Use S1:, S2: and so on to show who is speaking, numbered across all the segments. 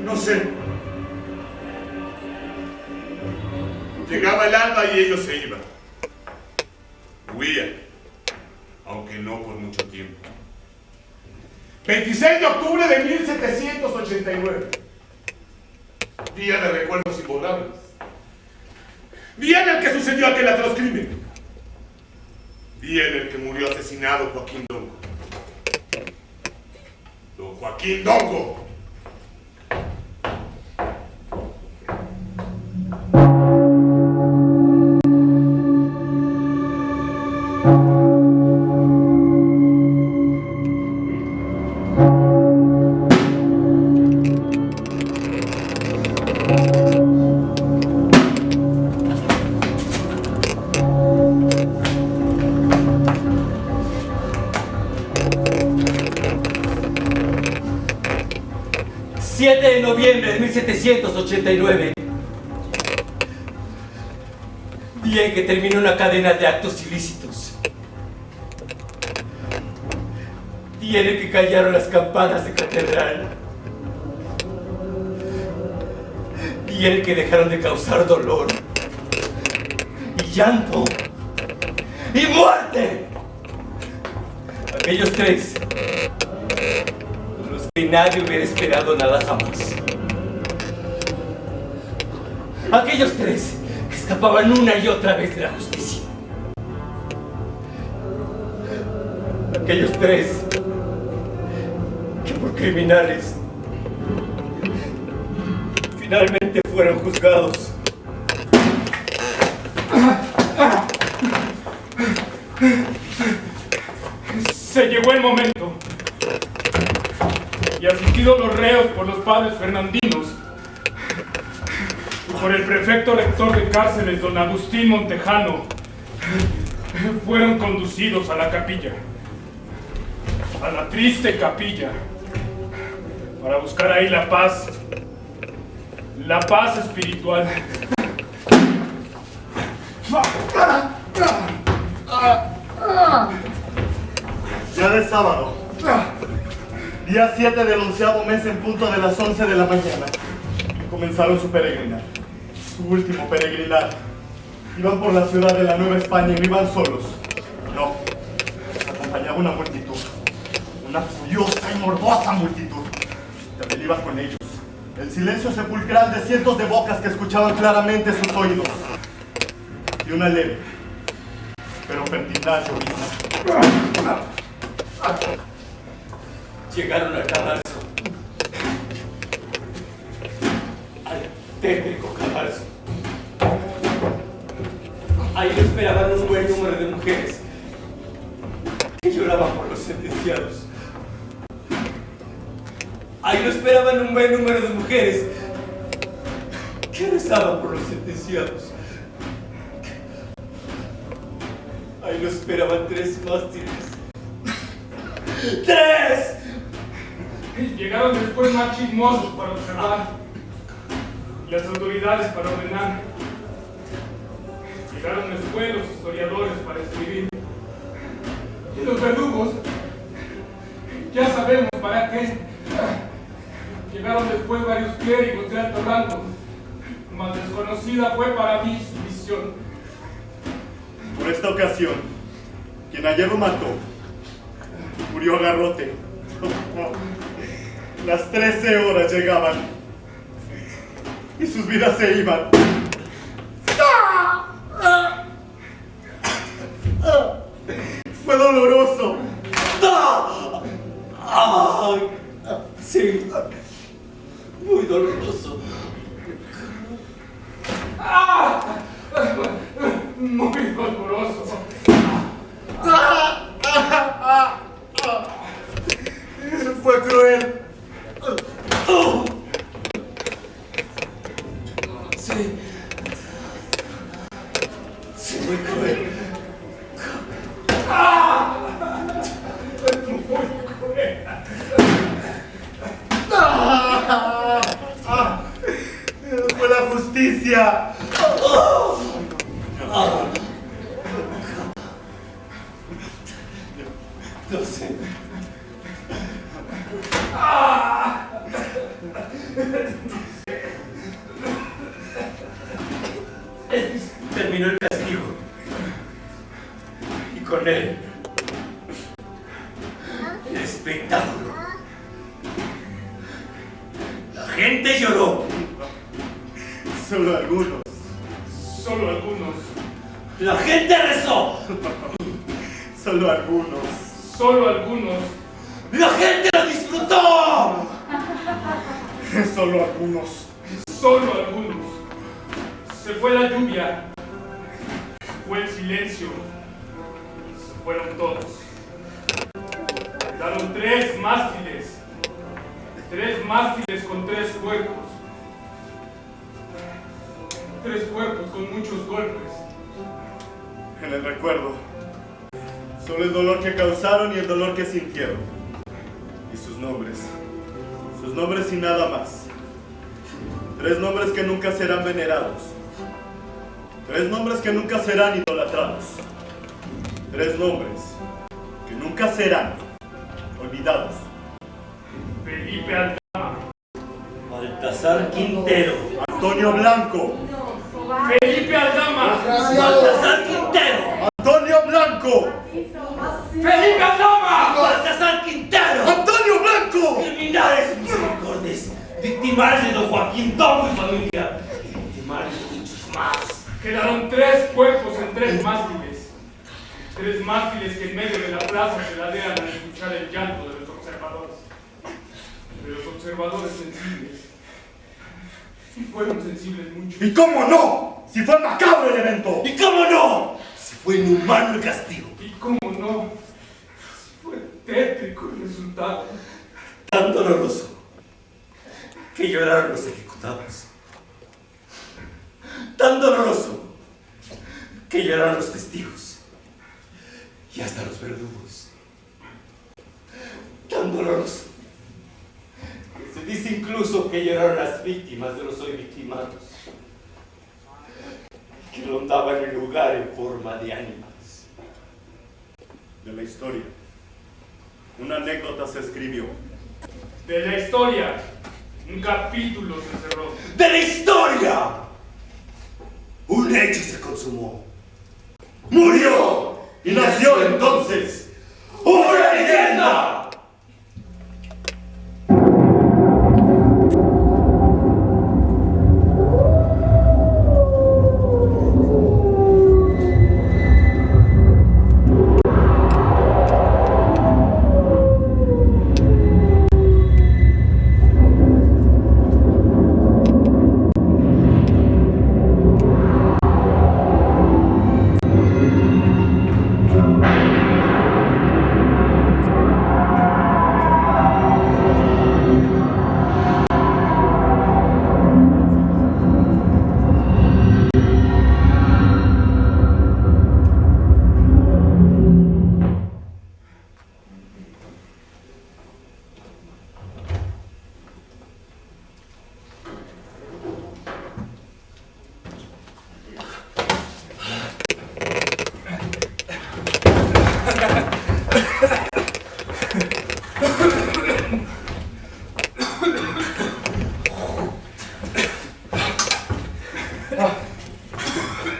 S1: No sé. Llegaba el alba y ellos se iban. Huían, aunque no por mucho tiempo. 26 de octubre de 1789. Día de recuerdos imborrables. Día en el que sucedió aquel atroz crimen. Día en el que murió asesinado Joaquín Dongo. Don Joaquín Dongo.
S2: De noviembre de 1789, día en que terminó una cadena de actos ilícitos, día en el que callaron las campanas de catedral, día en el que dejaron de causar dolor y llanto y muerte. Aquellos tres, que nadie hubiera esperado nada jamás. Aquellos tres que escapaban una y otra vez de la justicia. Aquellos tres que por criminales finalmente fueron juzgados.
S3: Se llegó el momento. Y asistidos los reos por los padres fernandinos y por el prefecto lector de cárceles, don Agustín Montejano, fueron conducidos a la capilla, a la triste capilla, para buscar ahí la paz espiritual.
S4: Ya de sábado, día 7 del 11º mes en punto de las 11 de la mañana, comenzaron su peregrinar, su último peregrinar. Iban por la ciudad de la Nueva España y no iban solos. No, les acompañaba una multitud, una furiosa y morbosa multitud. También iba con ellos el silencio sepulcral de cientos de bocas que escuchaban claramente sus oídos y una leve, pero pertinaz llovizna.
S2: Llegaron al cadalso, al tétrico cadalso. Ahí lo esperaban un buen número de mujeres que lloraban por los sentenciados. Ahí lo esperaban un buen número de mujeres que rezaban por los sentenciados. Ahí lo esperaban tres mártires. ¡Tres!
S3: Llegaron después más chismosos para observar y las autoridades para ordenar. Llegaron después los historiadores para escribir y los verdugos, ya sabemos para qué. Llegaron después varios clérigos de alto rango, mas desconocida fue para mí su misión.
S4: Por esta ocasión, quien ayer lo mató, murió a garrote. Las 13 horas llegaban y sus vidas se iban. Fue doloroso.
S2: Sí, muy doloroso.
S3: Muy doloroso.
S4: Fue cruel.
S2: Sí. Sí, muy cruel.
S4: Fue la justicia.
S2: No sé. Terminó el castigo. Y con él, el espectáculo. La gente lloró.
S4: Solo algunos.
S3: Solo algunos.
S2: La gente rezó.
S4: Solo algunos.
S3: Solo algunos.
S2: La gente lo disfrutó.
S4: Solo algunos.
S3: Solo algunos. Se fue la lluvia. Se fue el silencio. Se fueron todos. Quedaron 3 mástiles. 3 mástiles con 3 cuerpos. 3 cuerpos con muchos golpes.
S4: En el recuerdo, solo el dolor que causaron y el dolor que sintieron. Y sus nombres y nada más. 3 nombres que nunca serán venerados. 3 nombres que nunca serán idolatrados. 3 nombres que nunca serán olvidados.
S3: Felipe Aldama.
S2: Baltasar Quintero.
S4: Antonio Blanco.
S3: Felipe Aldama.
S2: Baltasar Quintero.
S4: Antonio Blanco.
S3: Felipe Aldama.
S2: Baltasar Quintero.
S4: Antonio Blanco.
S2: Criminales misericordes. Victimarios de don Joaquín Domo y familia. Y victimarios de muchos más.
S3: Quedaron 3 cuerpos en 3 mástiles. 3 mástiles que en medio de la plaza se ladean al escuchar el llanto de los observadores. De los observadores sensibles. Y fueron sensibles mucho.
S4: ¿Y cómo no? Si fue macabro el evento.
S2: ¿Y cómo no? Si fue inhumano el castigo.
S3: Y cómo no, si fue tétrico el resultado.
S2: Tan doloroso que lloraron los ejecutados. Tan doloroso que lloraron los testigos y hasta los verdugos. Tan doloroso que se dice incluso que lloraron las víctimas de los hoy victimados, que rondaban el lugar en forma de ánimas.
S4: De la historia, una anécdota se escribió.
S3: De la historia, un capítulo se cerró.
S2: ¡De la historia! Un hecho se consumó. ¡Murió!
S4: Y nació entonces
S2: ¡una leyenda!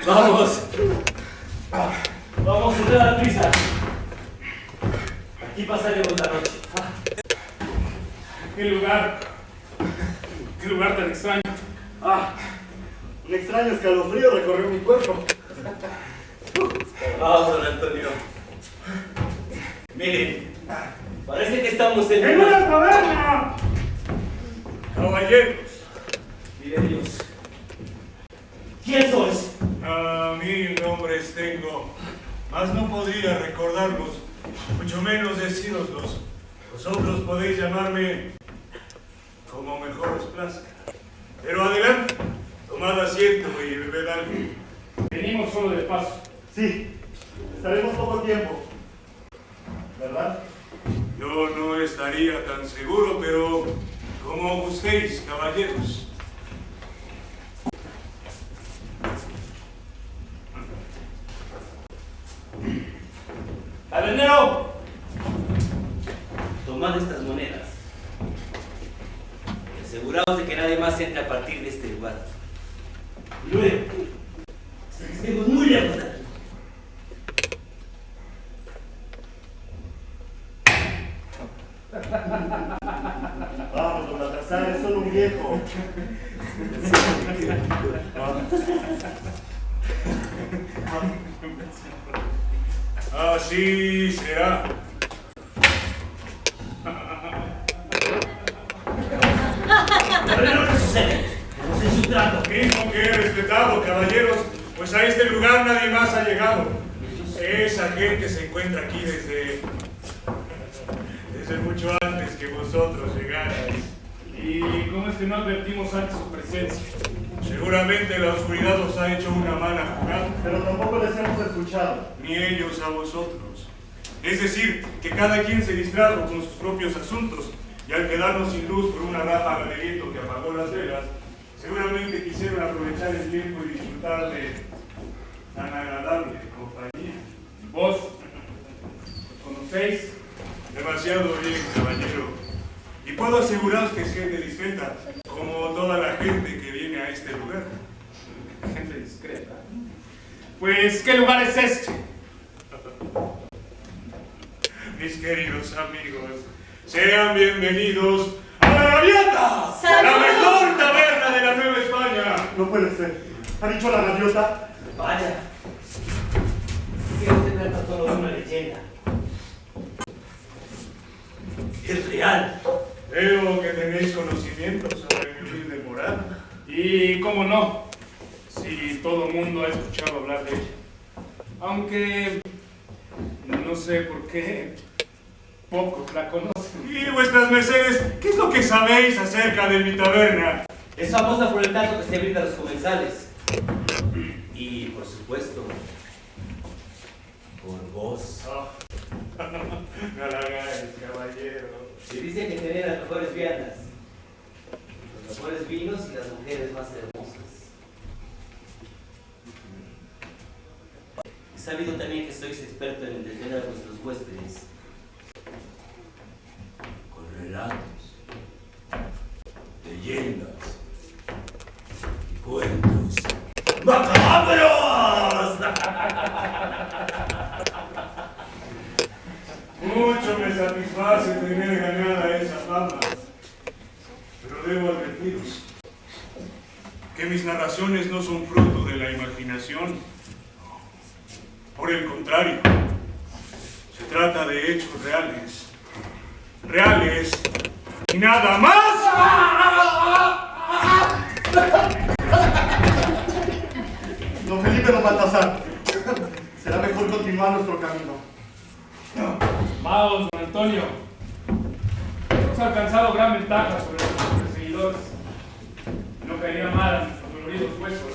S2: Vamos. Vamos a dar prisa. Aquí pasaremos la noche.
S3: ¿Qué lugar? ¿Qué lugar tan extraño?
S4: Un extraño escalofrío recorrió mi cuerpo.
S2: Vamos, don Antonio. Miren, parece que estamos en
S3: ¡En una taberna!
S1: Caballeros,
S2: Mire Dios. ¿Quién sois?
S1: mil nombres tengo, mas no podría recordarlos, mucho menos decíroslos. Vosotros podéis llamarme como mejor os plazca. Pero adelante, tomad asiento y bebed algo.
S3: Venimos solo de paso.
S4: Sí, estaremos poco tiempo, ¿verdad?
S1: Yo no estaría tan seguro, pero como gustéis, caballeros.
S2: ¡Tabernero! Tomad estas monedas. Aseguraos de que nadie más entre a partir de este lugar. Y luego, hasta que estemos muy lejos de aquí.
S4: Vamos, don Baltasar, es solo un viejo.
S1: Así será.
S2: Pero ¿qué sucede? Estamos en su trato.
S1: Mismo que he respetado, caballeros, pues a este lugar nadie más ha llegado. Esa gente se encuentra aquí desde mucho antes que vosotros llegarais.
S3: ¿Y cómo es que no advertimos antes su presencia?
S1: Seguramente la oscuridad os ha hecho una mala jugada,
S4: Pero tampoco les hemos escuchado.
S1: ni ellos a vosotros. Es decir, que cada quien se distrajo con sus propios asuntos, y al quedarnos sin luz por una ráfaga de viento que apagó las velas, seguramente quisieron aprovechar el tiempo y disfrutar de tan agradable compañía.
S3: ¿Vos conocéis?
S1: Demasiado bien, caballero. Y puedo aseguraros que es gente discreta, como toda la gente que viene a este lugar.
S3: Gente discreta. Pues, ¿qué lugar es este?
S1: Mis queridos amigos, sean bienvenidos a La Gaviota,
S5: ¡Salud!
S1: la mejor taberna de la Nueva España.
S4: No puede ser. ¿Ha dicho la gaviota?
S2: Vaya. Quiero tener solo de una leyenda. Es real.
S1: Veo que tenéis conocimiento sobre mi humilde moral.
S3: Y cómo no, si todo el mundo ha escuchado hablar de ella. Aunque no sé por qué pocos la conocen.
S1: Y vuestras mercedes, ¿qué es lo que sabéis acerca de mi taberna?
S2: Es famosa por el trato que se brinda a los comensales. Y, por supuesto, por vos.
S1: No la hagáis, caballero.
S2: Se dice que tenés las mejores viandas, los mejores vinos y las mujeres más hermosas. He sabido también que sois experto en entretener a vuestros huéspedes con relatos, leyendas y cuentos macabros.
S1: Mucho me satisface tener ganada esa fama, pero debo advertiros que mis narraciones no son fruto de la imaginación. Por el contrario, se trata de hechos reales, reales y nada más.
S4: Don Felipe, don Baltasar. Será mejor continuar nuestro camino.
S3: Vamos, don Antonio. Hemos alcanzado gran ventaja sobre nuestros perseguidores. No caería mal a nuestros doloridos huesos.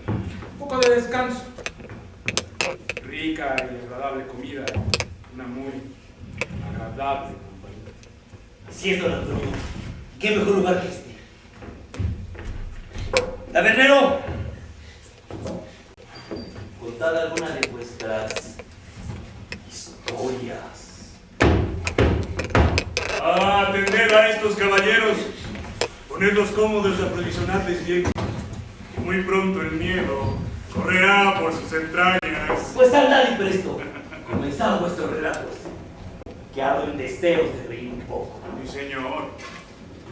S3: Un poco de descanso. Rica y agradable comida. Una muy agradable compañía.
S2: Así es, don Antonio. ¿Qué mejor lugar que este? ¡Tabernero! Contad alguna de vuestras historias.
S1: Atended a estos caballeros, ponedlos cómodos y aprovisionadles bien. Muy pronto el miedo correrá por sus entrañas.
S2: Pues andad y presto. Comenzad vuestros relatos. Que ando en deseos de reír un poco.
S1: Mi señor,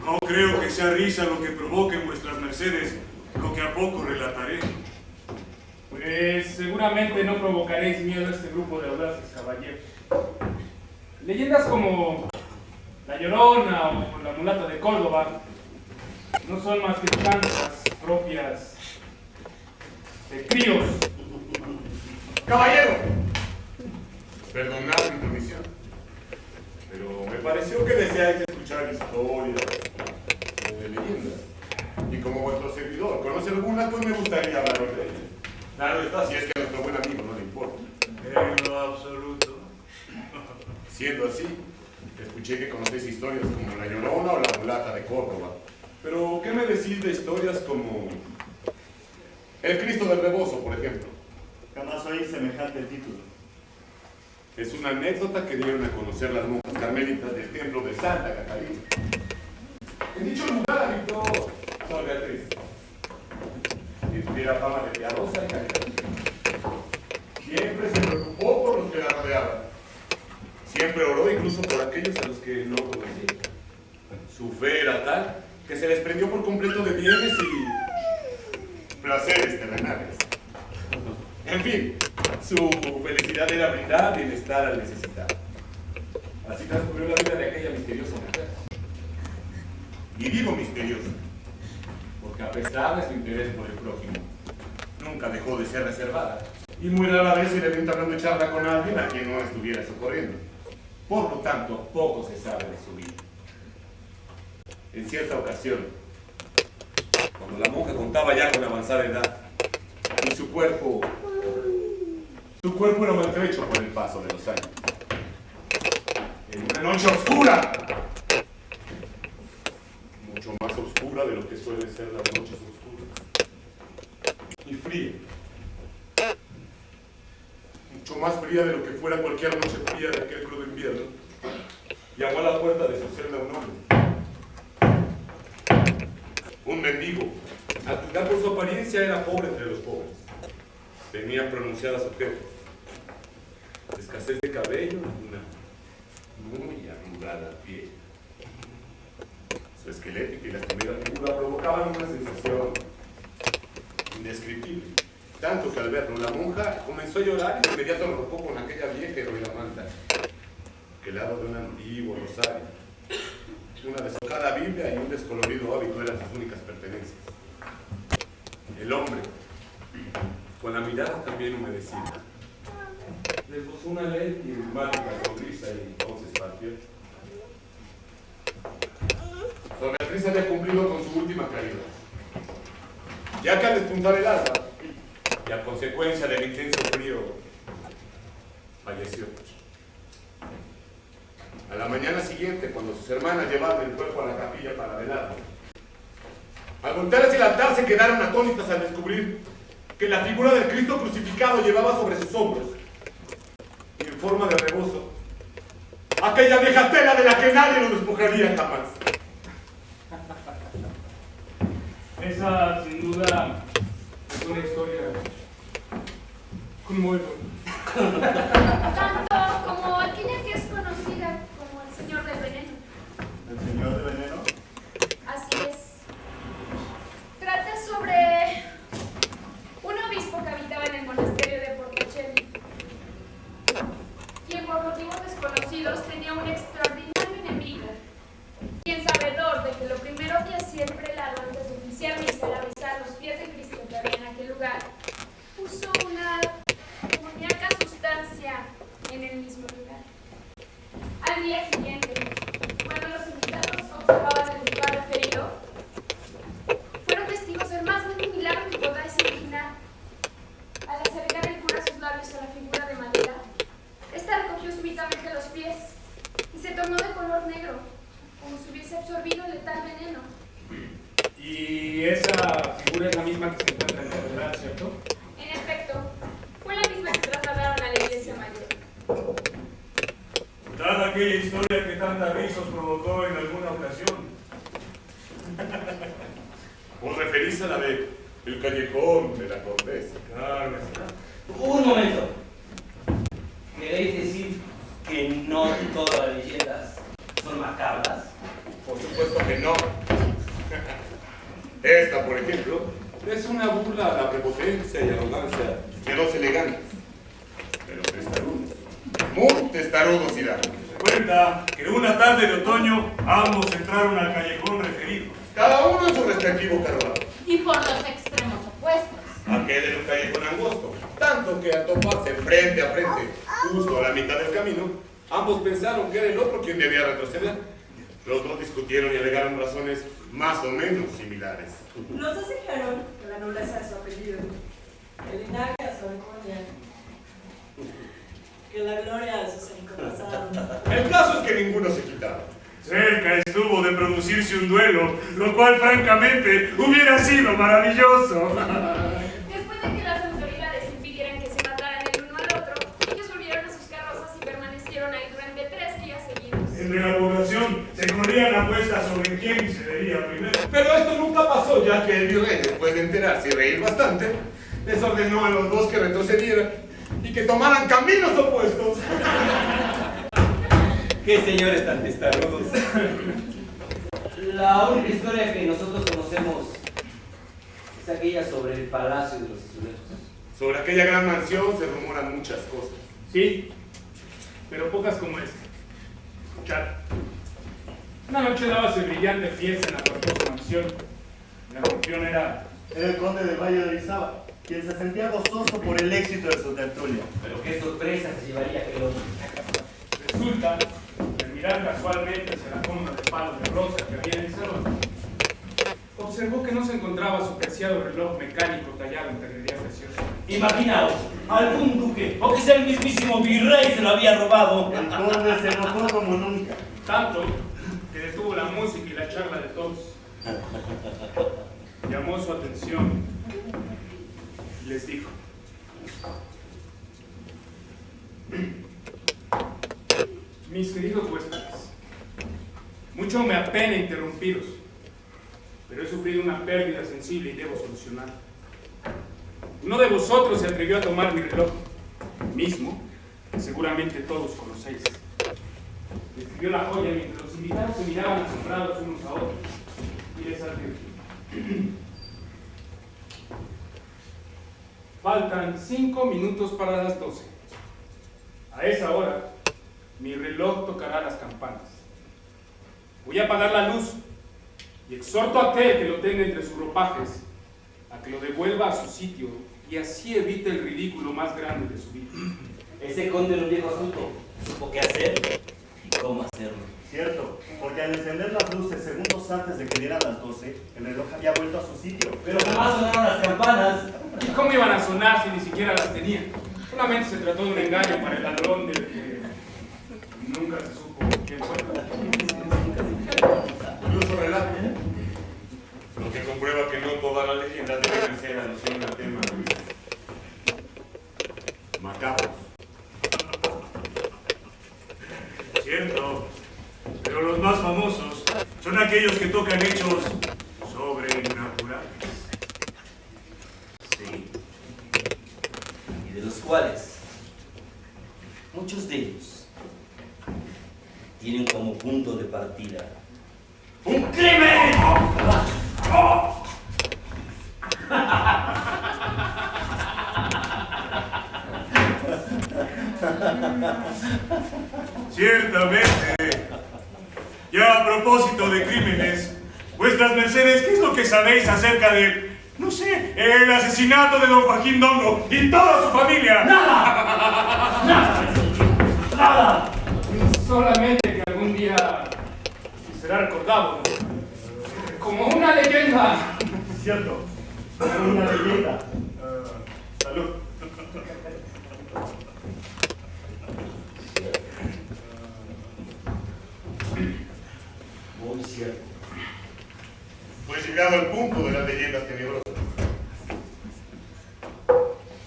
S1: no creo que sea risa lo que provoquen vuestras mercedes, lo que a poco relataré.
S3: Pues seguramente no provocaréis miedo a este grupo de audaces caballeros. Leyendas como La Llorona o La Mulata de Córdoba no son más que chanzas propias de críos.
S1: Caballero, perdonad mi intromisión, pero me pareció que deseáis escuchar historias de leyendas. Y como vuestro servidor conoce algunas, pues me gustaría hablar de ellas. Claro está, si es que a nuestro buen amigo no le importa. En lo absoluto. Siendo así, escuché que conocéis historias como La Llorona o La Mulata de Córdoba. Pero, ¿qué me decís de historias como El Cristo del Rebozo, por ejemplo?
S4: Jamás oí semejante título.
S1: Es una anécdota que dieron a conocer las monjas carmelitas del templo de Santa Catalina. En dicho lugar habitó Sor Beatriz, que tuviera fama de piadosa y caritativa. Siempre se preocupó por los que la rodeaban. Siempre oró incluso por aquellos a los que no conocía. Su fe era tal que se desprendió por completo de bienes y placeres terrenales. En fin, su felicidad era brindar bienestar al necesitado. Así transcurrió la vida de aquella misteriosa mujer. Y digo misteriosa, porque a pesar de su interés por el prójimo, nunca dejó de ser reservada. Y muy rara vez se le ve entablando charla con alguien a quien no estuviera socorriendo. Por lo tanto, poco se sabe de su vida. En cierta ocasión, cuando la monja contaba ya con avanzada edad, y su cuerpo era maltrecho por el paso de los años, en una noche oscura, mucho más oscura de lo que suelen ser las noches oscuras, y fría, mucho más fría de lo que fuera cualquier noche fría de aquel crudo invierno, llamó a la puerta de su celda un hombre, un mendigo. Al juzgar por su apariencia era pobre entre los pobres, tenía pronunciadas ojeras, escasez de cabello y una muy arrugada piel. Su esquelética y lastimera figura provocaban una sensación indescriptible, tanto que al verlo la monja comenzó a llorar y de inmediato lo arropó con aquella vieja y heroica manta, que al lado de un antiguo rosario, una deshojada Biblia y un descolorido hábito eran sus únicas pertenencias. El hombre, con la mirada también humedecida, le esbozó una leve y enigmática sonrisa y entonces partió. Sor Beatriz había cumplido con su última caridad, ya que al despuntar el alba, y a consecuencia del intenso frío, falleció. A la mañana siguiente, cuando sus hermanas llevaron el cuerpo a la capilla para velarlo, al voltear hacia el altar se quedaron atónitas al descubrir que la figura del Cristo crucificado llevaba sobre sus hombros, y en forma de rebozo, aquella vieja tela de la que nadie lo despojaría jamás.
S3: Esa, sin duda, es una historia conmovedora.
S5: Tanto como aquella que es conocida como el Señor del Veneno.
S4: ¿El Señor de Veneno?
S5: Así es. Trata sobre un obispo que habitaba en el monasterio de Portocelli, quien por motivos desconocidos tenía un extraordinario enemigo, quien sabedor de que lo primero que hacía el prelado antes de oficiar misa era besar los pies de Cristo que había en aquel lugar, puso una demoníaca sustancia en el mismo lugar. Al día siguiente, cuando los invitados observaban el lugar referido, fueron testigos del más grande milagro que podáis imaginar. Al acercar el cura sus labios a la figura de madera, esta recogió súbitamente los pies y se tornó de color negro, como si hubiese absorbido el letal veneno.
S3: Y esa figura es la misma que se encuentra en la catedral, ¿cierto?
S5: En efecto, fue la misma que trasladaron a la iglesia mayor.
S6: Dada aquella historia que tantas risas provocó en alguna ocasión.
S1: ¿Os referís a la de el callejón de la Condesa?
S6: Claro está.
S2: Un momento. ¿Queréis decir que no todas las leyendas son macabras?
S1: Por supuesto que no. Esta, por ejemplo, es una burla a la prepotencia y arrogancia de dos elegantes, pero testarudos, muy testarudos y largos.
S6: Se cuenta que una tarde de otoño ambos entraron al callejón referido.
S1: Cada uno en su respectivo carruaje.
S5: Y por los extremos opuestos.
S1: Aquel era un callejón angosto, tanto que al toparse frente a frente, justo a la mitad del camino, ambos pensaron que era el otro quien debía retroceder. Los dos discutieron y alegaron razones más o menos similares.
S7: Los dos dijeron que la nobleza de su apellido, el linaje de su encomienda, que la gloria de sus antepasados.
S1: El caso es que ninguno se quitaba.
S6: Cerca estuvo de producirse un duelo, lo cual francamente hubiera sido maravilloso.
S5: Después de que las autoridades impidieran que se mataran el uno al otro, ellos volvieron a sus carrozas y permanecieron ahí durante 3 días seguidos.
S6: Entre la población se corrían apuestas sobre quién se vería primero.
S1: Pero esto nunca pasó, ya que el virrey, después de enterarse y reír bastante, les ordenó a los dos que retrocedieran y que tomaran caminos opuestos.
S2: ¡Qué señores tan testarudos! La única historia que nosotros conocemos es aquella sobre el Palacio de los Azulejos.
S1: Sobre aquella gran mansión se rumoran muchas cosas.
S3: Sí, pero pocas como esta. Escuchad. Una noche dábase brillante fiesta en la famosa mansión. El anfitrión era...
S4: Era el conde del Valle de Orizaba, quien se sentía gozoso por el éxito de su tertulia.
S2: Pero qué sorpresa se llevaría aquel hombre.
S3: Resulta que al mirar casualmente hacia la cómoda de palos de rosa que había en el salón, observó que no se encontraba su preciado reloj mecánico tallado en pedrería preciosa.
S2: Imaginaos, algún duque, o quizá el mismísimo virrey se lo había robado.
S4: El conde se enojó como nunca.
S3: Tanto que detuvo la música y la charla de todos. Llamó su atención y les dijo: mis queridos huéspedes, mucho me apena interrumpiros, pero he sufrido una pérdida sensible y debo solucionarla. Uno de vosotros se atrevió a tomar mi reloj, el mismo que seguramente todos conocéis. Describió la joya mientras los invitados se miraban asombrados unos a otros y les advirtió: faltan 5 minutos para las 12. A esa hora, mi reloj tocará las campanas. Voy a apagar la luz y exhorto a aquel que lo tenga entre sus ropajes a que lo devuelva a su sitio y así evite el ridículo más grande de su vida.
S2: Ese conde era un viejo astuto, supo qué hacer y cómo hacerlo.
S4: Cierto, porque al encender las luces segundos antes de que dieran las 12, el reloj había vuelto a su sitio.
S2: Pero jamás sonaron las campanas.
S3: ¿Y cómo iban a sonar si ni siquiera las tenían? Solamente se trató de un engaño para el ladrón del que nunca se supo quién fue.
S1: Incluso relato, lo que comprueba que no todas las leyendas deben ser alusión al tema macabros.
S6: Cierto, pero los más famosos son aquellos que tocan hechos sobrenaturales.
S2: Sí. Y de los cuales muchos de ellos tienen como punto de partida ¡un crimen!
S6: Ciertamente. Ya a propósito de crímenes, vuestras mercedes, ¿qué es lo que sabéis acerca de, no sé, el asesinato de don Joaquín Dongo y toda su familia?
S2: ¡Nada! ¡Nada! ¡Nada!
S3: Solamente que algún día será recordado como una leyenda.
S4: Cierto, una leyenda. Salud.
S2: Muy cierto.
S1: Pues llegado al punto de las leyendas tenebrosas,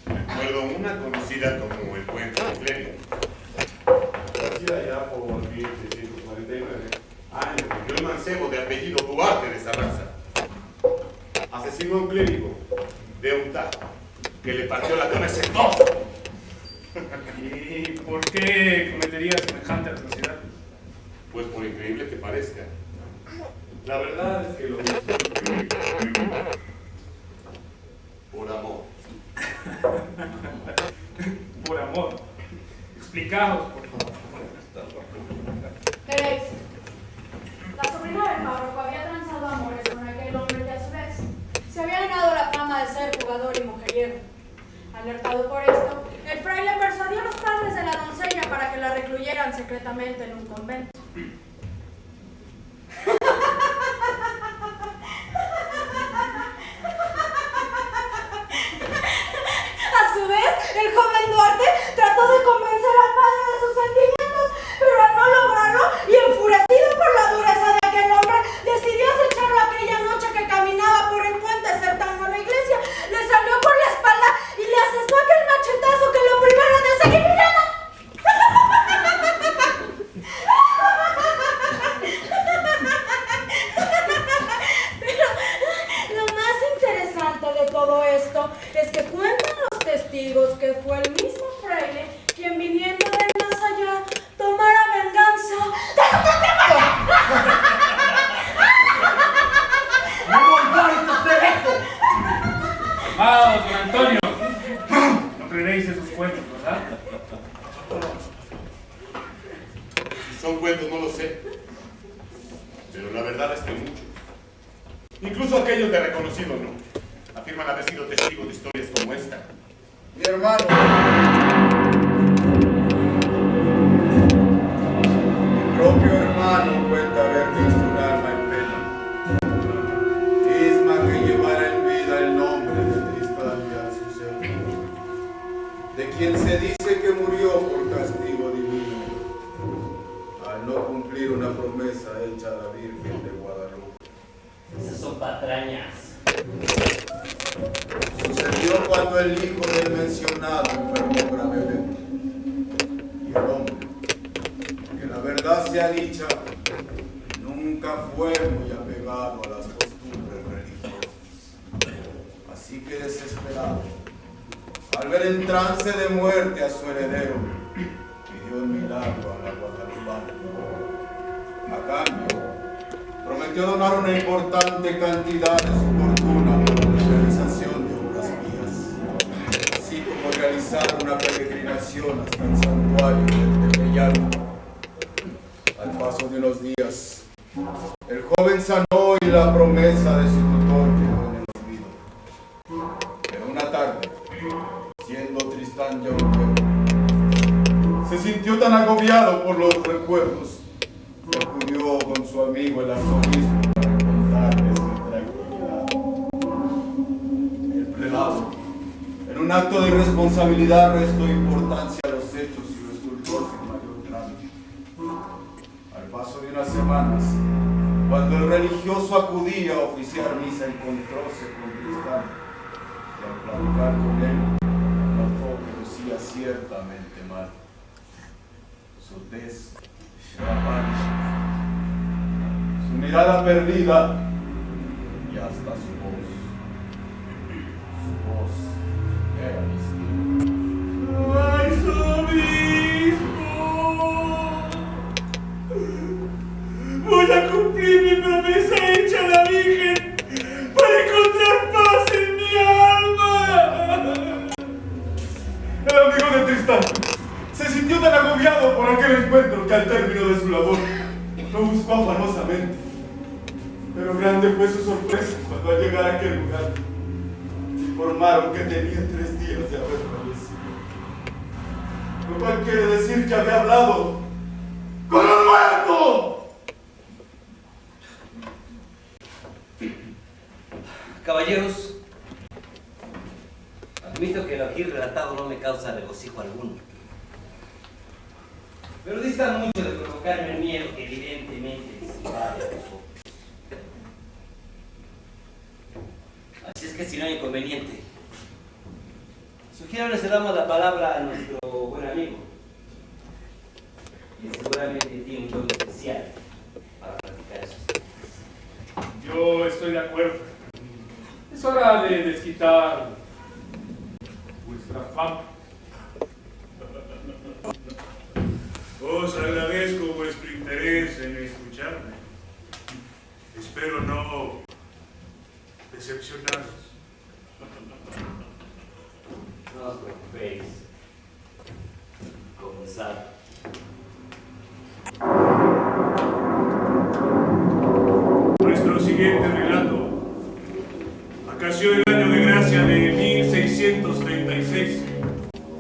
S1: recuerdo una conocida como el cuento de Clérigo. Nacida ya por 1649 años, murió el mancebo de apellido Duarte de esa raza. Asesinó a un clérigo de un tajo que le partió la cabeza en dos.
S3: ¿Y por qué cometería semejante atrocidad?
S1: Pues por increíble que parezca, la verdad es que lo hizo por amor.
S3: Por amor. Explicaos, por favor.
S5: Veréis, la sobrina del párroco había transado amores con aquel hombre que a su vez se había ganado la fama de ser jugador y mujeriego. Alertado por esto, el fraile persuadió a los padres de la doncella para que la recluyeran secretamente en un convento. A su vez, el joven Duarte trató de convencer al padre de sus sentimientos, pero al no lograrlo y enfurecido por la dureza de aquel hombre, decidió acecharlo aquella noche que caminaba por el puente cercano a la iglesia. Le salió por la espalda y le asestó aquel machetazo que lo privara de seguir viviendo.
S1: sé. Pero la verdad es que muchos, incluso aquellos de reconocido nombre, afirman haber sido testigos de historias como esta.
S8: Mi hermano, mi propio hermano cuenta haber visto un alma en pena, misma que llevara en vida el nombre de Tristán y Azucena, de quien se dice que murió por castigo divino, al no cumplir una promesa hecha a la Virgen de Guadalupe.
S2: Esas son patrañas.
S8: Sucedió cuando el hijo del mencionado enfermó gravemente. Y el hombre, que la verdad sea dicha, nunca fue muy apegado a las costumbres religiosas. Así que desesperado, al ver en trance de muerte a su heredero, pidió el milagro a la guadalupana. A cambio, prometió donar una importante cantidad de su fortuna para la realización de obras pías, así como realizar una peregrinación hasta el santuario del Tepeyac. Al paso de unos días, el joven sanó y la promesa de su tutor quedó en el olvido. Pero una tarde, siendo Tristán ya un joven, se sintió tan agobiado por los recuerdos que acudió con su amigo el arzobispo para contarle su tranquilidad. El prelado, en un acto de responsabilidad, restó importancia a los hechos y resultó sin mayor trámite. Al paso de unas semanas, cuando el religioso acudía a oficiar misa, encontróse con Tristán y al platicar con él, notó que lucía ciertamente mal. Su tez era mancha, su mirada perdida y hasta su voz. Su voz era distinta.
S6: ¡Arzobispo! Voy a cumplir mi promesa hecha a la Virgen para encontrar paz en mi alma.
S4: El amigo de Tristán se sintió tan agobiado por aquel encuentro que al término de su labor lo buscó afanosamente. Pero grande fue su sorpresa cuando al llegar a aquel lugar informaron que tenía 3 días de haber fallecido. Lo cual quiere decir que había hablado con un muerto.
S2: Caballeros, admito que lo aquí relatado no me causa regocijo alguno. Pero dista mucho de provocarme el miedo que evidentemente les invade a vosotros. Así es que si no hay inconveniente, sugiero le cedamos la palabra a nuestro buen amigo, quien seguramente tiene un don especial para practicar esos temas.
S3: Yo estoy de acuerdo. Es hora de desquitar vuestra fama.
S6: Os agradezco vuestro interés en escucharme. Espero no decepcionaros.
S2: No os preocupéis. Comenzad.
S6: Nuestro siguiente relato acaeció el año de gracia de 1636,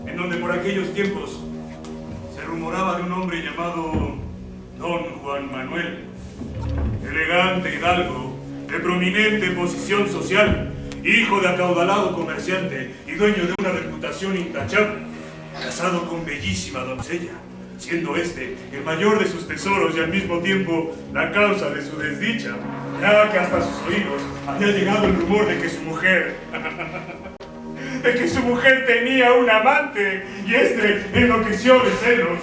S6: en donde por aquellos tiempos se rumoraba de un hombre llamado Don Juan Manuel, elegante hidalgo, de prominente posición social, hijo de acaudalado comerciante y dueño de una reputación intachable, casado con bellísima doncella, siendo este el mayor de sus tesoros y al mismo tiempo la causa de su desdicha, ya que hasta sus oídos había llegado el rumor de que su mujer tenía un amante, y este enloqueció de celos.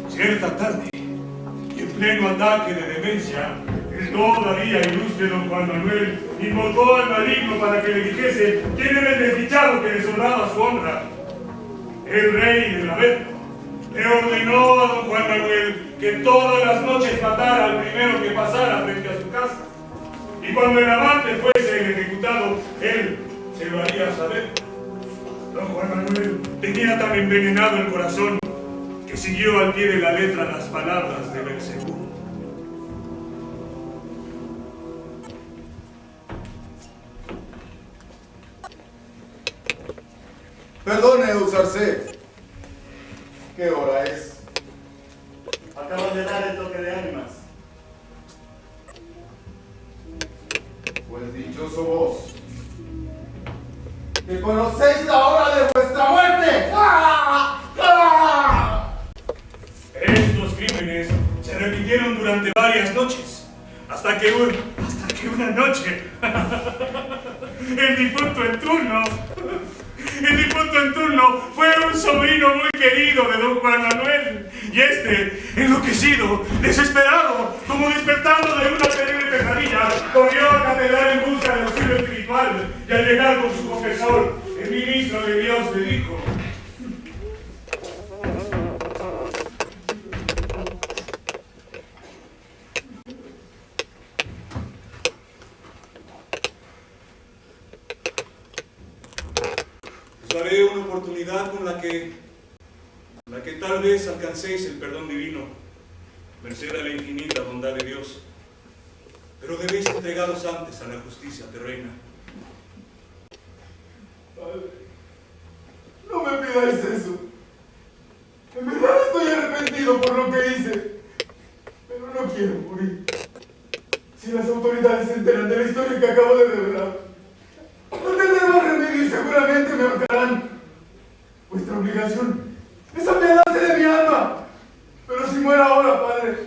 S6: Cierta tarde, y en pleno ataque de demencia, el todavía ilustre don Juan Manuel invocó al maligno para que le dijese quién era el desdichado que deshonraba su honra. El rey de Ravenna le ordenó a don Juan Manuel que todas las noches matara al primero que pasara frente a su casa, y cuando el amante fuese el ejecutado, él se lo haría saber. Don Juan Manuel tenía tan envenenado el corazón que siguió al pie de la letra las palabras de Belcebú.
S8: Perdone, Usarced. ¿Qué hora es?
S4: Acaban de dar el toque de ánimas.
S8: Pues dichoso vos, que conocéis la hora de vuestra muerte. ¡Ah! ¡Ah!
S6: Estos crímenes se repitieron durante varias noches, hasta que una noche el difunto en turno fue un sobrino muy querido de don Juan Manuel, y este, enloquecido, desesperado, como despertado de una terrible pesadilla, corrió a catedral en busca del auxilio espiritual, y al llegar con su confesor, el ministro de Dios le dijo: os daré una oportunidad con la que tal vez alcancéis el perdón divino, merced a la infinita bondad de Dios. Pero debéis entregaros antes a la justicia terrena.
S1: Padre, no me pidáis eso. En verdad estoy arrepentido por lo que hice, pero no quiero morir. Si las autoridades se enteran de la historia que acabo de revelar, no tendré más remedio y seguramente me ahorcarán. Vuestra obligación es apiadarse de mi alma. Pero si muero ahora, Padre,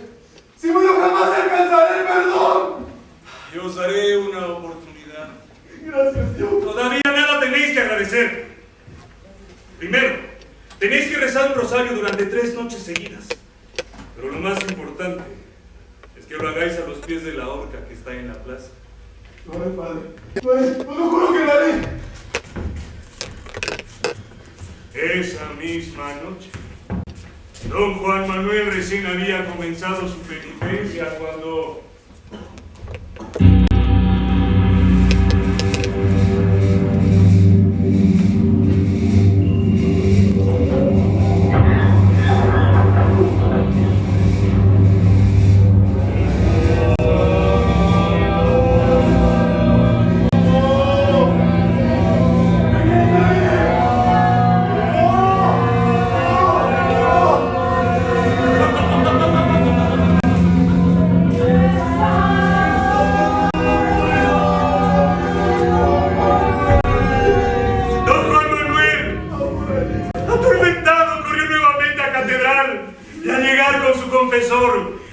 S1: si muero jamás alcanzaré el perdón.
S6: Yo os daré una oportunidad.
S1: Gracias, Dios.
S6: Todavía nada tenéis que agradecer. Primero, tenéis que rezar un rosario durante 3 noches seguidas. Pero lo más importante es que lo hagáis a los pies de la horca que está en la plaza.
S1: Lo haré, Padre. Lo haré. Os lo juro que lo haré.
S6: Esa misma noche, don Juan Manuel recién había comenzado su penitencia cuando...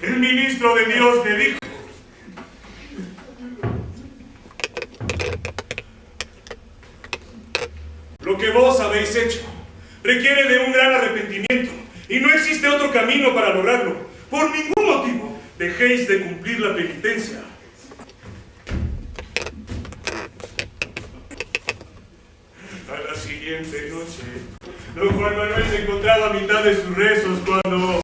S6: El ministro de Dios le dijo: lo que vos habéis hecho requiere de un gran arrepentimiento y no existe otro camino para lograrlo. Por ningún motivo dejéis de cumplir la penitencia. A la siguiente noche, don Juan Manuel se encontraba a mitad de sus rezos cuando...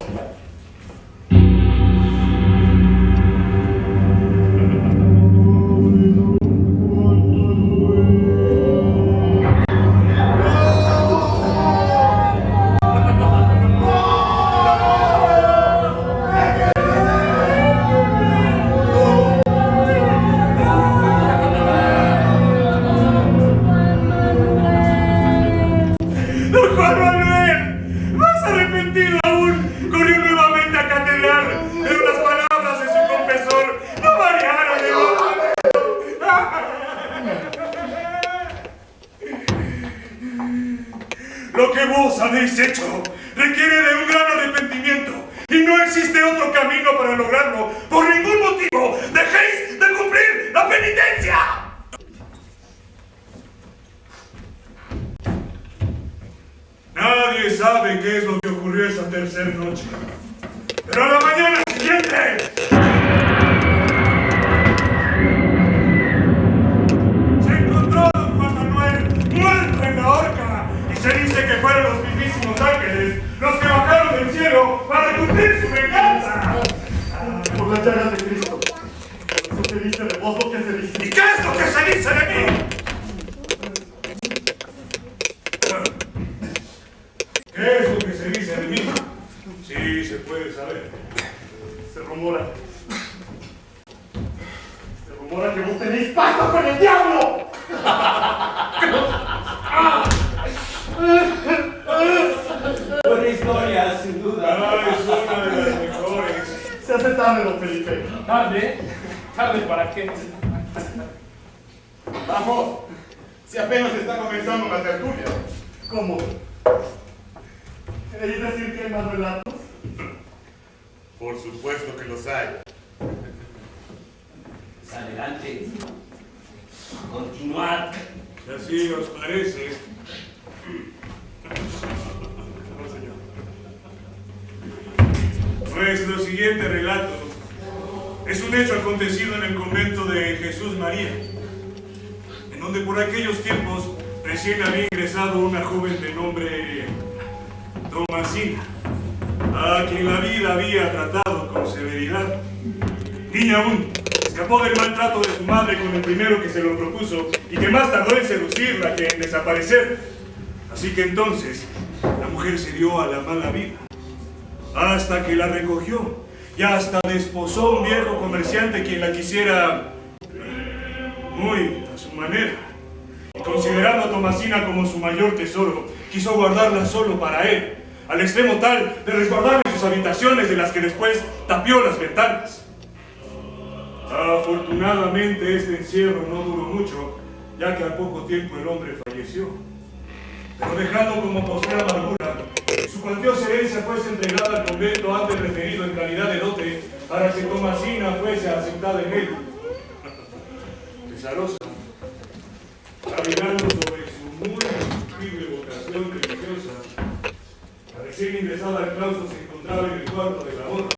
S6: Lo que vos habéis hecho requiere de un gran arrepentimiento y no existe otro camino para lograrlo. Por ningún motivo dejéis de cumplir la penitencia. Nadie sabe qué es lo que ocurrió esa tercera noche, pero a la mañana siguiente se encontró don Juan Manuel muerto en la horca. Se dice que fueron los mismísimos ángeles los que bajaron del cielo para cumplir su venganza.
S4: Por las llagas de Cristo. Eso se dice de vos, lo que se dice.
S6: ¿Y qué es lo que se dice de mí? ¿Qué es lo que se dice de mí? Sí, se puede saber.
S4: Se rumora que vos tenéis pacto con el diablo.
S2: Buena historia, sin duda.
S6: Ah, es una de las mejores.
S4: Se hace tarde, don Felipe.
S3: ¿Tarde? ¿Tarde para qué?
S1: Vamos, si apenas está comenzando la tertulia.
S4: ¿Cómo? ¿Queréis decir que hay más relatos?
S1: Por supuesto que los hay.
S2: Pues adelante. Continuad.
S6: Si así os parece. Nuestro siguiente relato es un hecho acontecido en el convento de Jesús María, en donde por aquellos tiempos recién había ingresado una joven de nombre Tomasina, a quien la vida había tratado con severidad. Niña aún, escapó del maltrato de su madre con el primero que se lo propuso y que más tardó en seducirla que en desaparecer. Así que entonces la mujer se dio a la mala vida, hasta que la recogió y hasta desposó a un viejo comerciante quien la quisiera muy a su manera. Y considerando a Tomasina como su mayor tesoro, quiso guardarla solo para él, al extremo tal de resguardarle sus habitaciones de las que después tapió las ventanas. Afortunadamente este encierro no duró mucho, ya que al poco tiempo el hombre falleció. Pero dejando como postrera amargura, su cuantiosa herencia fuese entregada al convento antes referido en calidad de dote para que Tomasina fuese aceptada en él. Pesarosa, cavilando sobre su muy discutible vocación religiosa, la recién ingresada al claustro se encontraba en el cuarto de la hora,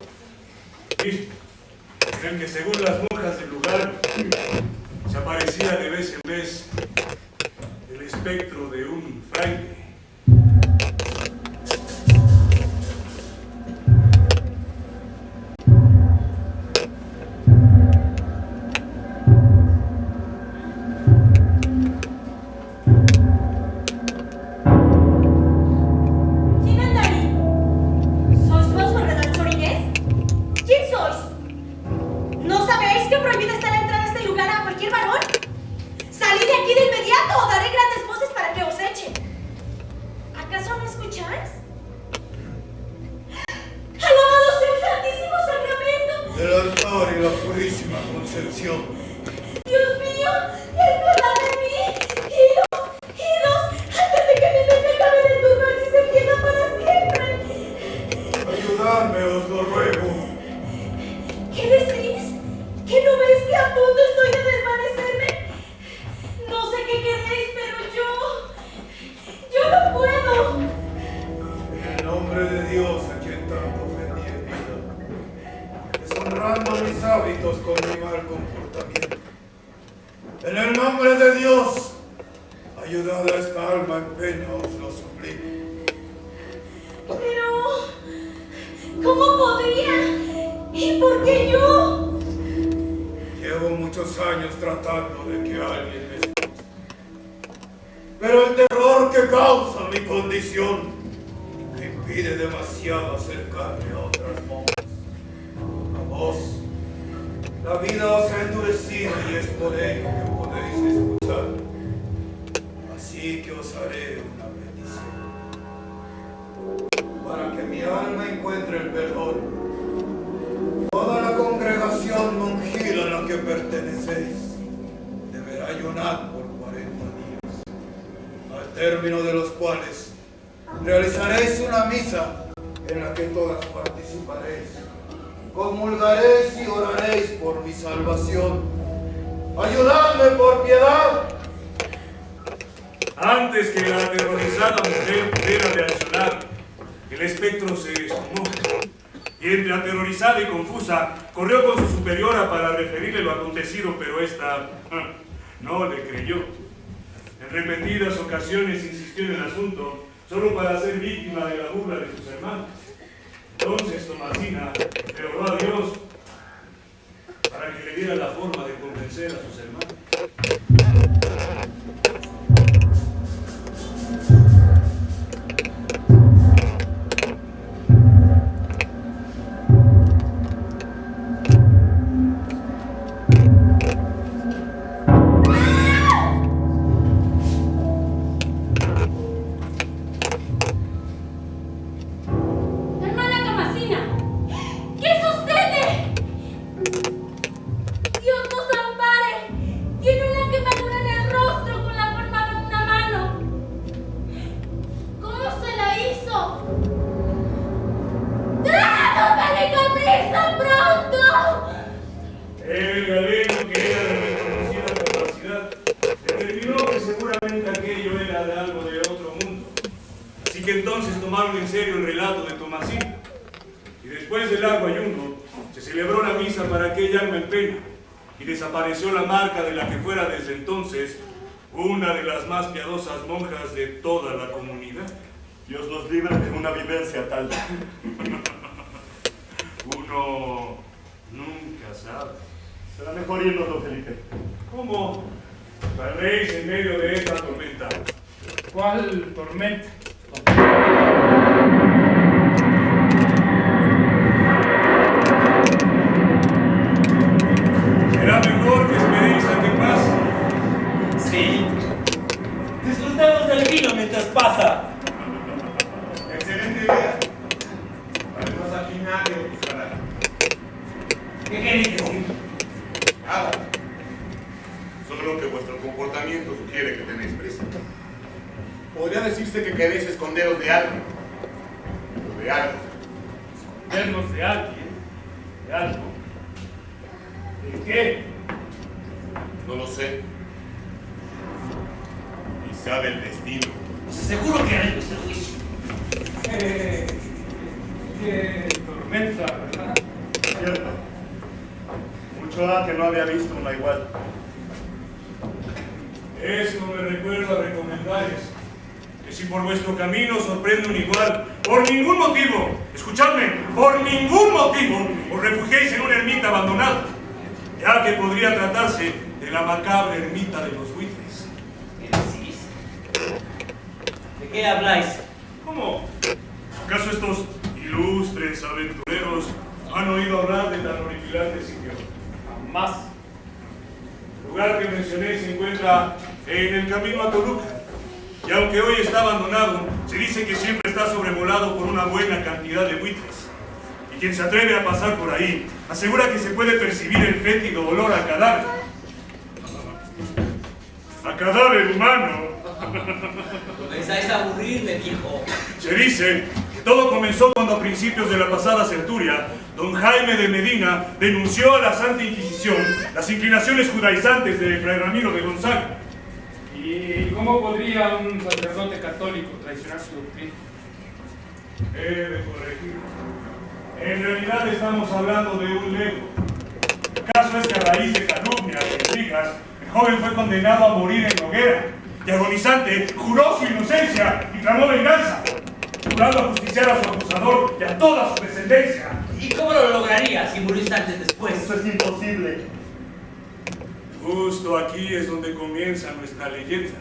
S6: mismo en el que, según las monjas del lugar, se aparecía de vez en vez el espectro de un fraile.
S9: ¿Quién anda ahí? ¿Sois vos, redactor Inés? ¿Quién sois? ¿No sabéis que prohibida está la entrada a este lugar a cualquier varón? ¡Salid de aquí de inmediato o daré grandes voces para que os echen! ¿Acaso no escucháis? ¡Alabado sea el Santísimo Sacramento!
S8: Del altar y la purísima Concepción.
S9: ¡Dios mío! ¡Tenedad de mí! ¡Idos! ¡Antes de que mi mente acabe de turbarse y se pierda para siempre!
S8: Ayudadme, os lo ruego.
S9: ¿Qué decís? ¿Que no ves que a punto estoy de desvanecerme? No sé qué queréis, pero yo no puedo.
S8: En el nombre de Dios, a quien tanto ofendí en vida, deshonrando mis hábitos con mi mal comportamiento. En el nombre de Dios, ayudad a esta alma en pena, os lo suplico.
S9: Pero, ¿cómo podría? ¿Y por qué yo?
S8: Llevo muchos años tratando de que alguien me escuche. Pero el terror que causa mi condición me impide demasiado acercarme a otras monjas. A vos, la vida os ha endurecido y es por ello que podéis escuchar. Así que os haré una petición. Para que mi alma encuentre el perdón, toda la congregación monjil a la que pertenecéis deberá ayunar por 40 días, al término de los cuales realizaréis una misa en la que todas participaréis, comulgaréis y oraréis por mi salvación. ¡Ayudadme por piedad!
S6: Antes que la aterrorizada mujer pudiera reaccionar, el espectro se sumó. Y entre aterrorizada y confusa, corrió con su superiora para referirle lo acontecido, pero ésta no le creyó. En repetidas ocasiones insistió en el asunto, solo para ser víctima de la burla de sus hermanos. Entonces Tomasina le oró a Dios para que le diera la forma de convencer a sus hermanos. El galeno, que era de reconocida capacidad, determinó que seguramente aquello era de algo de otro mundo. Así que entonces tomaron en serio el relato de Tomasino. Y después del largo ayuno, se celebró la misa para aquella alma en pena, y desapareció la marca de la que fuera desde entonces una de las más piadosas monjas de toda la comunidad.
S4: Dios nos libre de una vivencia tal.
S6: Uno nunca sabe.
S4: Será mejor irnos, don Felipe.
S6: ¿Cómo? Valdréis en medio de esta tormenta.
S3: ¿Cuál tormenta?
S6: Será mejor que esperéis a que pase.
S2: Sí. Disfrutemos del vino mientras pasa.
S1: Excelente idea. Además aquí nadie os buscará.
S2: ¿Qué queréis decir?
S1: Nada. Solo que vuestro comportamiento sugiere que tenéis prisa. Podría decirse que queréis esconderos de alguien. O de algo.
S3: ¿Escondernos de alguien? ¿De algo? ¿De qué?
S1: No lo sé. Quizá del destino.
S2: Pues seguro que haremos el juicio.
S3: Qué tormenta, ¿verdad?
S4: Cierto. Mucho ha que no había visto una igual.
S6: Eso me recuerda a recomendaros que si por vuestro camino sorprende un igual, por ningún motivo, escuchadme, por ningún motivo, os refugiéis en una ermita abandonada, ya que podría tratarse de la macabra ermita de los buitres.
S2: ¿Qué decís? ¿De qué habláis?
S6: ¿Cómo? ¿Acaso estos ilustres aventureros han oído hablar de tan horripilante sitio?
S3: Jamás.
S6: El lugar que mencioné se encuentra en el camino a Toluca, y aunque hoy está abandonado, se dice que siempre está sobrevolado por una buena cantidad de buitres. Y quien se atreve a pasar por ahí, asegura que se puede percibir el fétido olor a cadáver. ¡A cadáver humano!
S2: Comenzáis a aburrirme, viejo.
S6: Se dice que todo comenzó cuando a principios de la pasada centuria, don Jaime de Medina denunció a la Santa Inquisición las inclinaciones judaizantes de Fray Ramiro de Gonzaga.
S3: ¿Y cómo podría un sacerdote católico traicionar su doctrina?
S6: He de corregir. En realidad estamos hablando de un lego. El caso es que a raíz de calumnias e intrigas, el joven fue condenado a morir en hoguera, y agonizante juró su inocencia y clamó venganza, jurando ajusticiar a su acusador y a toda su descendencia.
S2: ¿Y cómo lo lograría si murió instantes después?
S4: Eso es imposible.
S6: Justo aquí es donde comienza nuestra leyenda.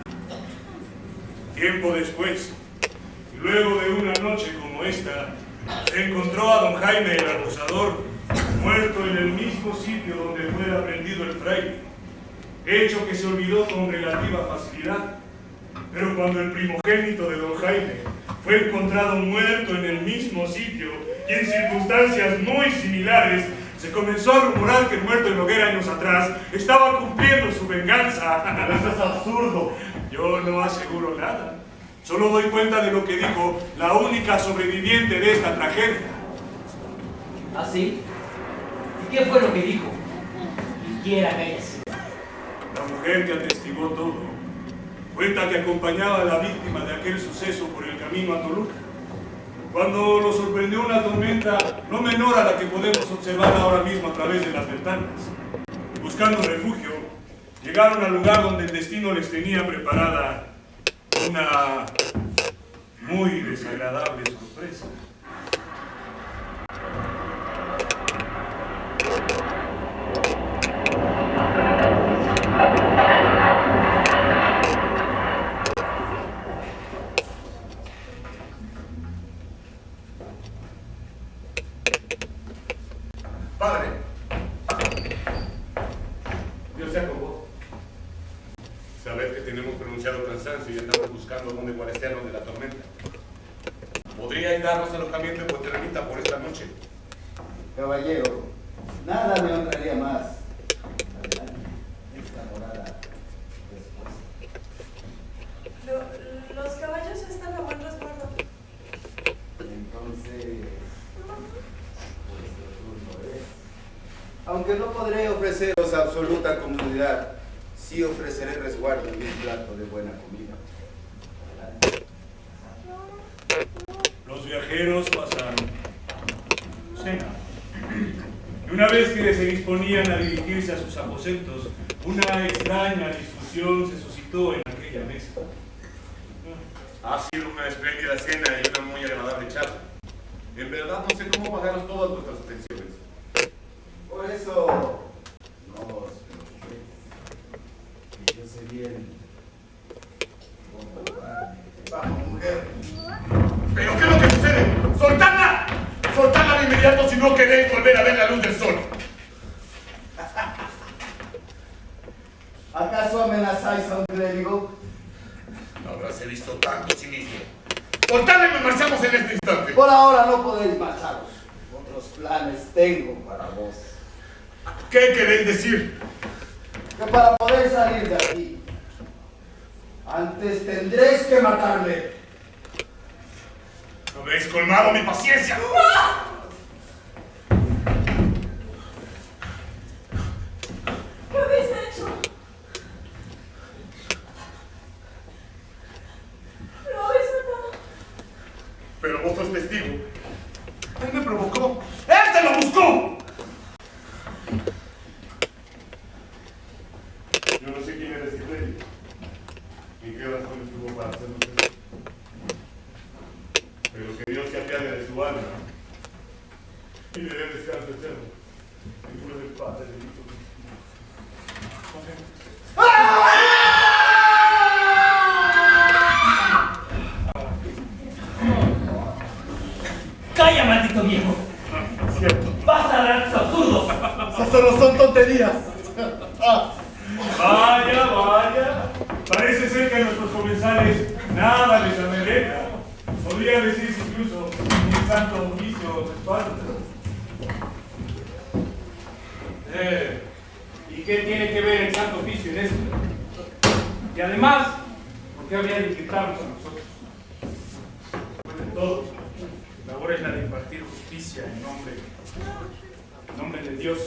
S6: Tiempo después, y luego de una noche como esta, se encontró a don Jaime el acusador muerto en el mismo sitio donde fuera prendido el fraile, hecho que se olvidó con relativa facilidad. Pero cuando el primogénito de don Jaime fue encontrado muerto en el mismo sitio y en circunstancias muy similares, se comenzó a rumorar que el muerto en hoguera años atrás estaba cumpliendo su venganza.
S4: Pero eso es absurdo.
S6: Yo no aseguro nada. Solo doy cuenta de lo que dijo la única sobreviviente de esta tragedia.
S2: ¿Ah, sí? ¿Y qué fue lo que dijo? ¿Y quién era que haya sido?
S6: La mujer que atestiguó todo cuenta que acompañaba a la víctima de aquel suceso por el camino a Toluca, cuando lo sorprendió una tormenta no menor a la que podemos observar ahora mismo a través de las ventanas. Buscando refugio, llegaron al lugar donde el destino les tenía preparada una muy desagradable sorpresa.
S1: Padre, Dios sea con vos. Sabed que tenemos pronunciado cansancio y andamos buscando dónde guarestearnos de la tormenta. ¿Podríais darnos alojamiento en vuestra ermita por esta noche?
S10: Caballero, nada me honraría más. Adelante, esta morada después.
S7: Los caballos están a buen resguardo.
S10: Entonces, vuestro turno es. Aunque no podré ofreceros absoluta comodidad, sí ofreceré resguardo y un plato de buena comida.
S6: Los viajeros pasaron cena. Y una vez que se disponían a dirigirse a sus aposentos, una extraña discusión se suscitó en aquella mesa.
S1: Ha sido una espléndida cena y una muy agradable charla. En verdad no sé cómo pagaros todas vuestras atenciones.
S10: Por eso no os preocupéis, que yo sé bien cómo bajo mujer.
S1: ¿Pero qué es lo que sucede? ¡Soltadla! ¡Soltadla de inmediato si no queréis volver a ver la luz del sol!
S10: ¿Acaso amenazáis a un clérigo?
S1: No habráse visto tanto cinismo. ¡Soltadla y nos marchamos en este instante!
S10: Por ahora no podéis marcharos. Otros planes tengo para vos.
S1: ¿Qué queréis decir?
S10: Que para poder salir de aquí, antes tendréis que matarme.
S1: Habéis colmado mi paciencia.
S9: ¿Qué habéis hecho? Lo habéis matado.
S1: Pero vos sos testigo. Él me provocó. ¡Él se lo buscó! Yo no sé quién era ese clérigo, ni qué razones tuvo para hacerlo eso. Pero que Dios se apiade de su alma y le dé descanso eterno. En nombre del Padre, del Hijo y del Espíritu.
S2: ¡Calla, maldito viejo!
S1: Cierto.
S2: ¡Basta de actos absurdos!
S4: Esas solo son tonterías.
S6: Vaya, vaya. Parece ser que a nuestros comensales nada les amedrenta. Podría decirse incluso un santo oficio respalda.
S3: ¿Y qué tiene que ver el santo oficio en esto? Y además, ¿por qué habría de inquietarnos a nosotros? Después de todo, la labor es la de impartir justicia en nombre de Dios.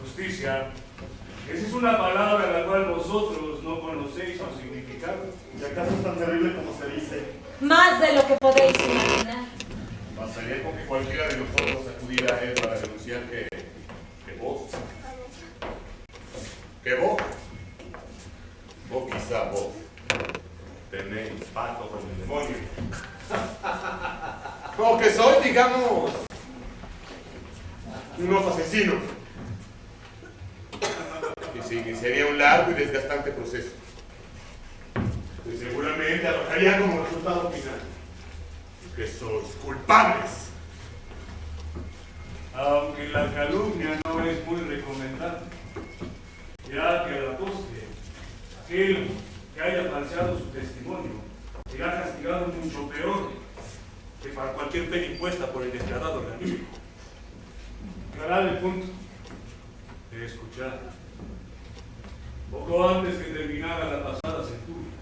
S6: Justicia. Esa es una palabra la cual vosotros no conocéis su significado.
S4: ¿Y acaso es tan terrible como se dice?
S9: Más de lo que podéis imaginar.
S1: Bastaría con que cualquiera de nosotros acudiera a él para denunciar que vos quizá vos, tenéis pacto con el demonio. O que sois, digamos, unos asesinos. Y se iniciaría un largo y desgastante proceso. Que seguramente arrojaría como resultado final que sois culpables.
S6: Aunque la calumnia no es muy recomendable, ya que a la postre, aquel que haya falseado su testimonio será castigado mucho peor que para cualquier pena impuesta por el declarado organismo. Aclarar el punto de escuchar. Poco antes que terminara la pasada centuria,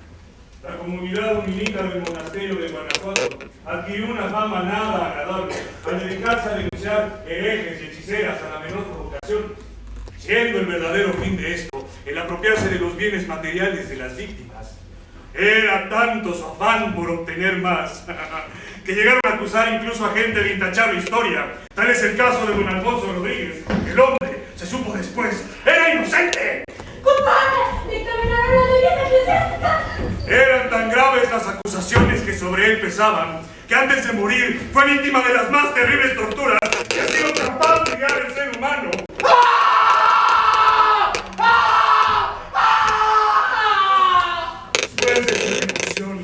S6: la comunidad dominica del monasterio de Guanajuato adquirió una fama nada agradable al dedicarse a denunciar herejes y hechiceras a la menor provocación, siendo el verdadero fin de esto el apropiarse de los bienes materiales de las víctimas. Era tanto su afán por obtener más que llegaron a acusar incluso a gente de intachable historia. Tal es el caso de don Alfonso Rodríguez. El hombre, se supo después, era inocente.
S9: ¡Culpable! ¡Dictaminaron las leyes eclesiásticas!
S6: Eran tan graves las acusaciones que sobre él pesaban, que antes de morir fue víctima de las más terribles torturas y ha sido capaz de negar el ser humano. Después de su ejecución,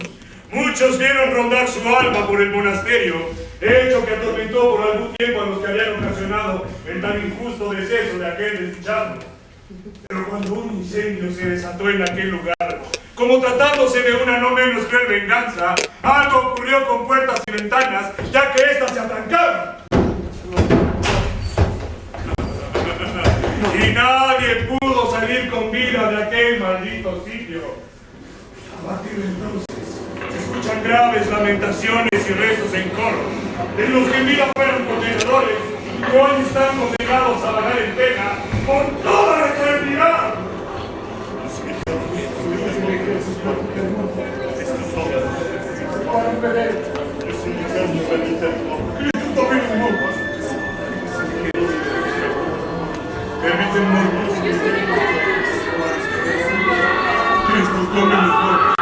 S6: muchos vieron rondar su alma por el monasterio, hecho que atormentó por algún tiempo a los que habían ocasionado el tan injusto deceso de aquel desdichado. Pero cuando un incendio se desató en aquel lugar, como tratándose de una no menos cruel venganza, algo ocurrió con puertas y ventanas, ya que éstas se atrancaron. Y nadie pudo salir con vida de aquel maldito sitio. A partir de entonces, se escuchan graves lamentaciones y rezos en coro de los que en vida fueron condenadores y que hoy están condenados a vagar
S1: del mundo. Cristo, tome mis muertos.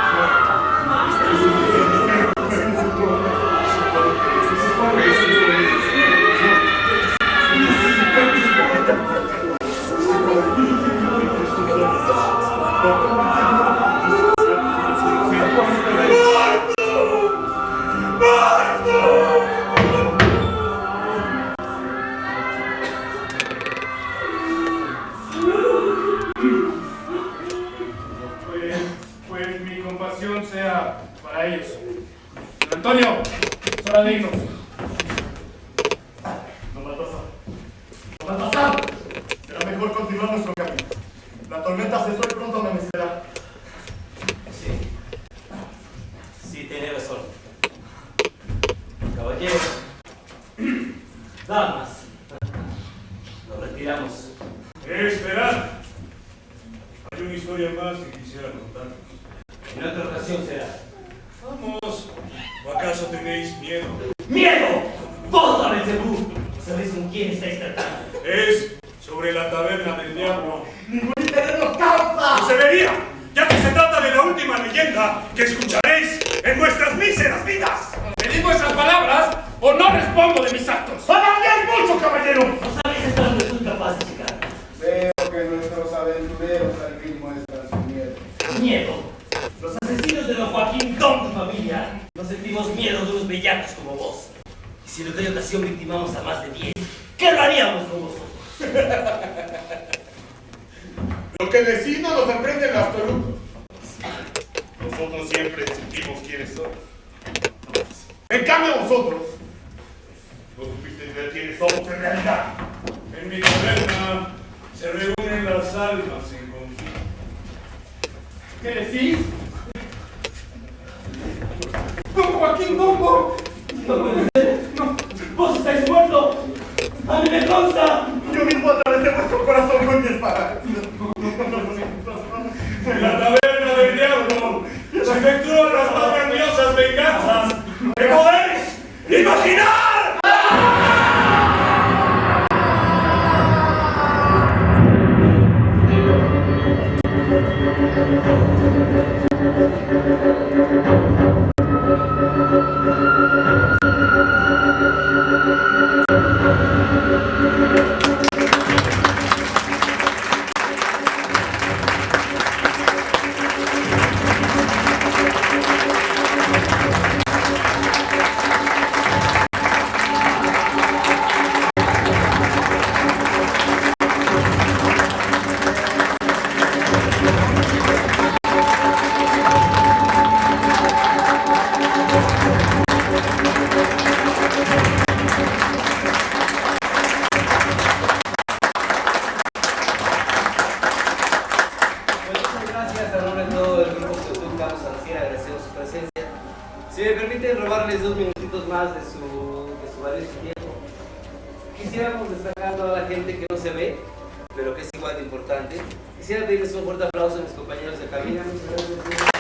S3: Pues mi compasión sea para ellos. Don Antonio, es hora de irnos.
S4: Don Baltasar, será mejor continuar nuestro camino. La tormenta cesó y pronto amanecerá.
S2: Sí, tiene razón. Caballeros, damas, nos retiramos.
S6: Esperad. Hay una historia más que quisiera contarnos.
S2: En otra ocasión será.
S6: Vamos. ¿O acaso tenéis miedo?
S2: ¡Miedo! ¡Vos, Belzebú! ¿Sabéis con quién estáis tratando?
S6: Es sobre la taberna del diablo.
S4: ¡Ningún interés nos causa!
S6: ¡No se vería! Ya que se trata de la última leyenda que escucharéis en vuestras míseras vidas.
S3: ¿Te digo esas palabras o no respondo de mis actos?
S4: ¡Habláis mucho, caballero!
S2: ¿No sabéis hasta dónde soy capaz de llegar?
S10: Veo que nuestros aventureros al fin muestran su miedo.
S2: Miedo. Los asesinos de don Joaquín Don y familia no sentimos miedo de unos bellacos como vos. Y si en aquella ocasión victimamos a más de 10, ¿qué lo haríamos con vosotros?
S1: Lo que decís no nos sorprende en lo absoluto. Nosotros siempre sentimos quiénes somos. En cambio vosotros, no supisteis ver quiénes somos en realidad.
S6: En mi taberna se reúnen las almas en conflicto.
S3: ¿Qué decís? ¡Don Joaquín Dongo!
S2: No puede ser. No. ¡Vos estáis muerto! ¡A mí me consta!
S4: Yo mismo atravesé vuestro corazón con mi espada.
S6: En la taberna del diablo se efectúan las más grandiosas venganzas que podéis imaginar.
S11: Si me permiten robarles 2 minutitos más de su valioso tiempo, quisiéramos destacar a toda la gente que no se ve, pero que es igual de importante. Quisiera pedirles un fuerte aplauso a mis compañeros de cabina. Muchas gracias.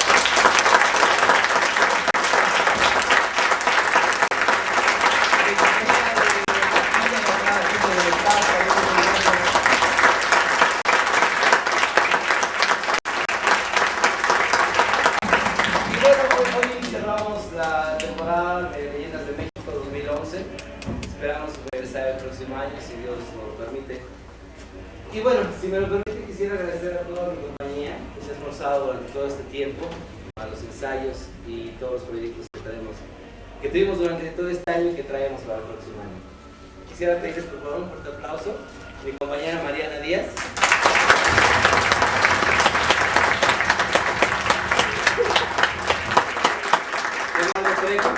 S11: Si Dios nos lo permite. Y bueno, si me lo permite, quisiera agradecer a toda mi compañía que se ha esforzado durante todo este tiempo, a los ensayos y todos los proyectos que tuvimos durante todo este año y que traemos para el próximo año. Quisiera pedirles por favor un fuerte aplauso a mi compañera Mariana Díaz. Fernando Trejo.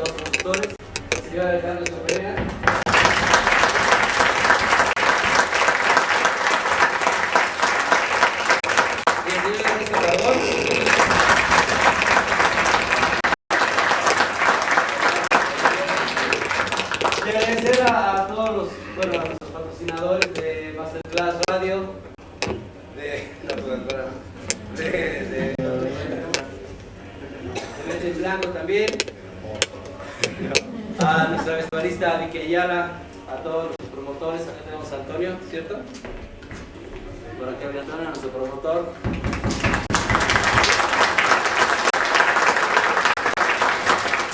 S11: los promotores, el señor Alejandro Sobrera. Y el señor Ernesto Dragón. Y agradecer a todos los, bueno, a nuestros patrocinadores de Masterclass Radio, de la productora, de Mente en Blanco también, a nuestra vestuarista Vicky Ayala, a todos los promotores. Acá tenemos a Antonio, ¿cierto? Por aquí había Antonio, nuestro promotor.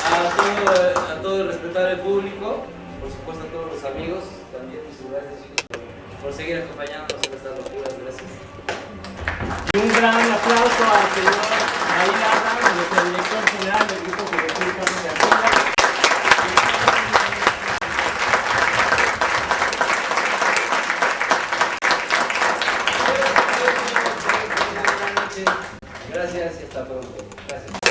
S11: A todo el respetable público, por supuesto a todos los amigos, también muchas gracias, chicos, por seguir acompañándonos en estas locuras. Gracias.
S2: Y un gran aplauso al señor David Arran, nuestro director general del Grupo Colectivo Carlos de Arcilla.
S11: Gracias y hasta pronto. Gracias.